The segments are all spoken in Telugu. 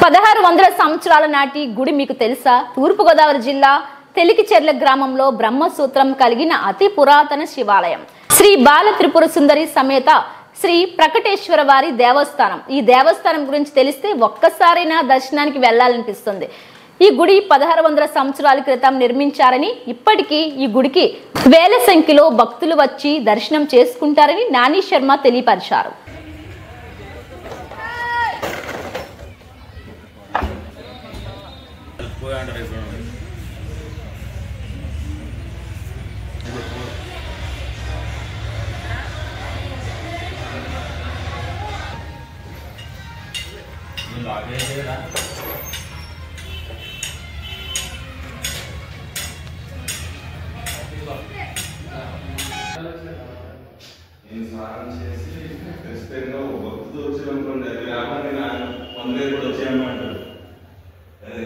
1600 సంవత్సరాల నాటి గుడి మీకు తెలుసా? తూర్పు గోదావరి జిల్లా తెలికిచెర్ల గ్రామంలో బ్రహ్మసూత్రం కలిగిన అతి పురాతన శివాలయం శ్రీ బాల త్రిపుర సుందరి సమేత శ్రీ ప్రకటేశ్వర వారి దేవస్థానం. ఈ దేవస్థానం గురించి తెలిస్తే ఒక్కసారైనా దర్శనానికి వెళ్లాలనిపిస్తుంది. ఈ గుడి 1600 సంవత్సరాల క్రితం నిర్మించారని, ఇప్పటికీ ఈ గుడికి వేల సంఖ్యలో భక్తులు వచ్చి దర్శనం చేసుకుంటారని నాని శర్మ తెలియపరిచారు. స్నానం చేసి ఖచ్చితంగా భక్తులు వచ్చామనుకోండి, అది రావడానికి నా 100 కూడా వచ్చాయన్నమాట. అదే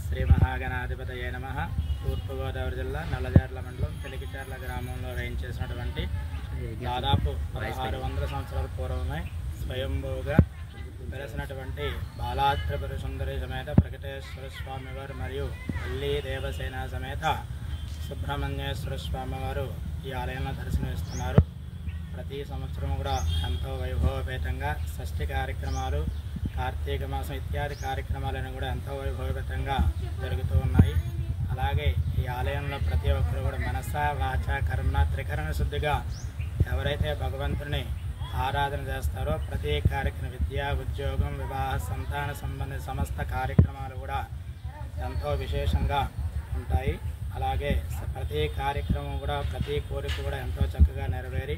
శ్రీ మహాగణాధిపతయే నమః. తూర్పు గోదావరి జిల్లా నల్లజర్ల మండలం తెలికిచెర్ల గ్రామంలో వేయించేసినటువంటి దాదాపు 1600 సంవత్సరాల పూర్వమే స్వయంభూగా వెలసినటువంటి బాలా త్రిపుర సుందరి సమేత ప్రకటేశ్వర స్వామివారు మరియు అల్లి దేవసేన సమేత సుబ్రహ్మణ్యేశ్వర స్వామివారు ఈ ఆలయంలో దర్శనమిస్తున్నారు. ప్రతి సంవత్సరం కూడా ఎంతో వైభవపేతంగా షష్ఠి కార్యక్రమాలు, కార్తీక మాసం ఇత్యాది కార్యక్రమాలను కూడా ఎంతో వైభవపేతంగా జరుగుతూ ఉన్నాయి. అలాగే ఈ ఆలయంలో ప్రతి ఒక్కరు కూడా మనస వాచ కర్మ త్రికరణ శుద్ధిగా ఎవరైతే భగవంతుని ఆరాధన చేస్తారో ప్రతి కార్యక్రమం విద్య, ఉద్యోగం, వివాహ, సంతాన సంబంధిత సమస్త కార్యక్రమాలు కూడా ఎంతో విశేషంగా ఉంటాయి. అలాగే ప్రతి కార్యక్రమం కూడా ప్రతి కోరిక కూడా ఎంతో చక్కగా నెరవేరి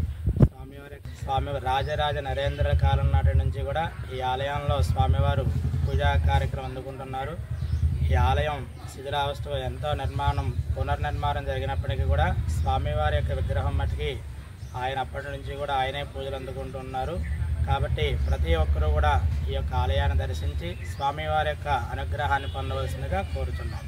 స్వామి రాజరాజ నరేంద్ర కాలం నాటి నుంచి కూడా ఈ ఆలయంలో స్వామివారు పూజా కార్యక్రమం అందుకుంటున్నారు. ఈ ఆలయం శిథిలావస్థలో ఎంతో పునర్నిర్మాణం జరిగినప్పటికీ కూడా స్వామివారి యొక్క విగ్రహం మట్టుకి ఆయన అప్పటి నుంచి కూడా ఆయనే పూజలు అందుకుంటున్నారు. కాబట్టి ప్రతి ఒక్కరూ కూడా ఈ యొక్క ఆలయాన్ని దర్శించి స్వామివారి యొక్క అనుగ్రహాన్ని పొందవలసిందిగా కోరుతున్నాం.